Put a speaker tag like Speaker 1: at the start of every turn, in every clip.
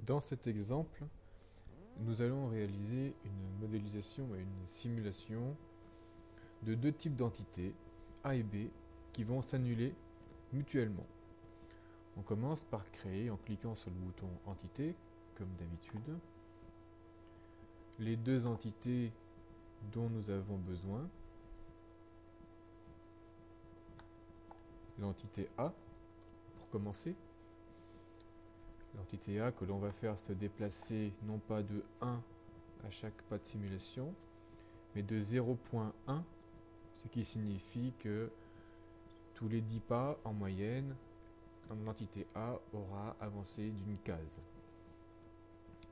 Speaker 1: Dans cet exemple, nous allons réaliser une modélisation et une simulation de deux types d'entités, A et B, qui vont s'annuler mutuellement. On commence par créer, en cliquant sur le bouton Entité, comme d'habitude, les deux entités dont nous avons besoin. L'entité A, pour commencer. L'entité A que l'on va faire se déplacer non pas de 1 à chaque pas de simulation, mais de 0.1, ce qui signifie que tous les 10 pas en moyenne, l'entité A aura avancé d'une case.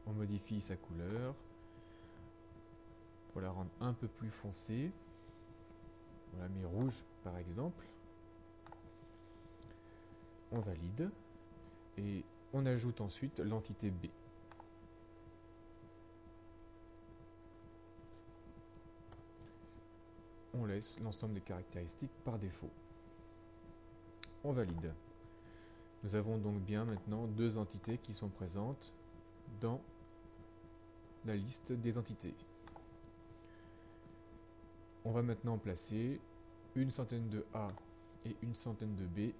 Speaker 1: On modifie sa couleur pour la rendre un peu plus foncée. On la met rouge par exemple. On valide et on ajoute ensuite l'entité B. On laisse l'ensemble des caractéristiques par défaut. On valide. Nous avons donc bien maintenant deux entités qui sont présentes dans la liste des entités. On va maintenant placer une centaine de A et une centaine de B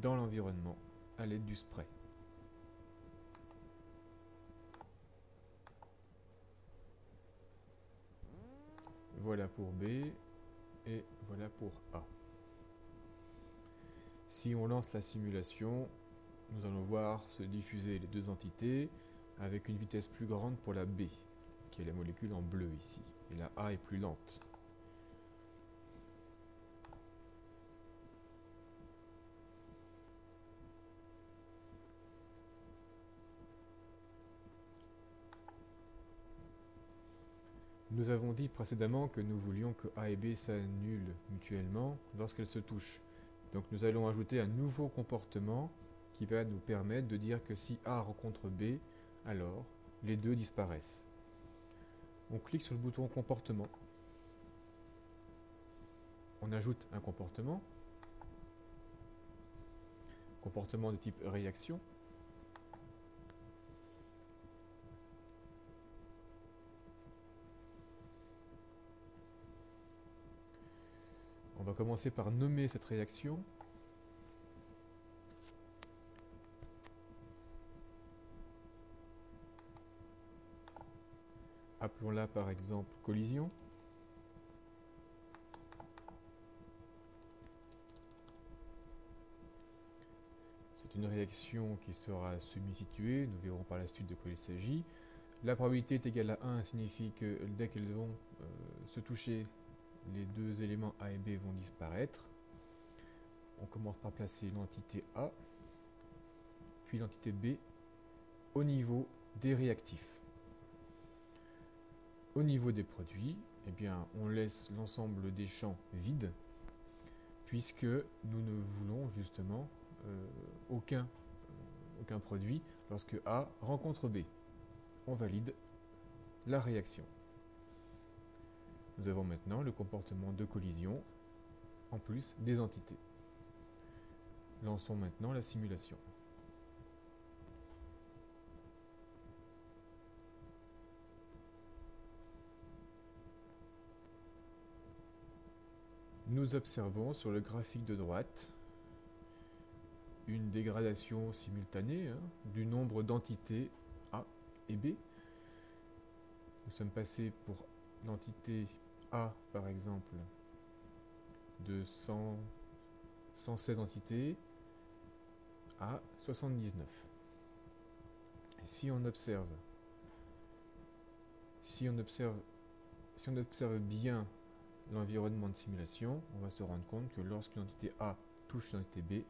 Speaker 1: dans l'environnement à l'aide du spray. Voilà pour B et voilà pour A. Si on lance la simulation, nous allons voir se diffuser les deux entités avec une vitesse plus grande pour la B, qui est la molécule en bleu ici, et la A est plus lente. Nous avons dit précédemment que nous voulions que A et B s'annulent mutuellement lorsqu'elles se touchent. Donc nous allons ajouter un nouveau comportement qui va nous permettre de dire que si A rencontre B, alors les deux disparaissent. On clique sur le bouton comportement. On ajoute un comportement de type réaction. On va commencer par nommer cette réaction. Appelons-la par exemple collision. C'est une réaction qui sera semi-située, nous verrons par la suite de quoi il s'agit. La probabilité est égale à 1, signifie que dès qu'elles vont se toucher, les deux éléments A et B vont disparaître. On commence par placer l'entité A, puis l'entité B au niveau des réactifs. Au niveau des produits, eh bien, on laisse l'ensemble des champs vides, puisque nous ne voulons justement aucun produit lorsque A rencontre B. On valide la réaction. Nous avons maintenant le comportement de collision en plus des entités. Lançons maintenant la simulation. Nous observons sur le graphique de droite une dégradation simultanée du nombre d'entités A et B. Nous sommes passés pour l'entité A par exemple de 116 entités à 79. Et si on observe bien l'environnement de simulation, on va se rendre compte que lorsqu'une entité A touche l'entité B,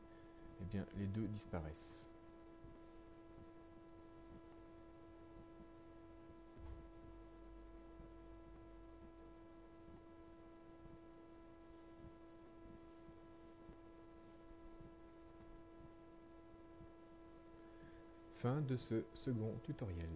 Speaker 1: eh bien, les deux disparaissent. Fin de ce second tutoriel.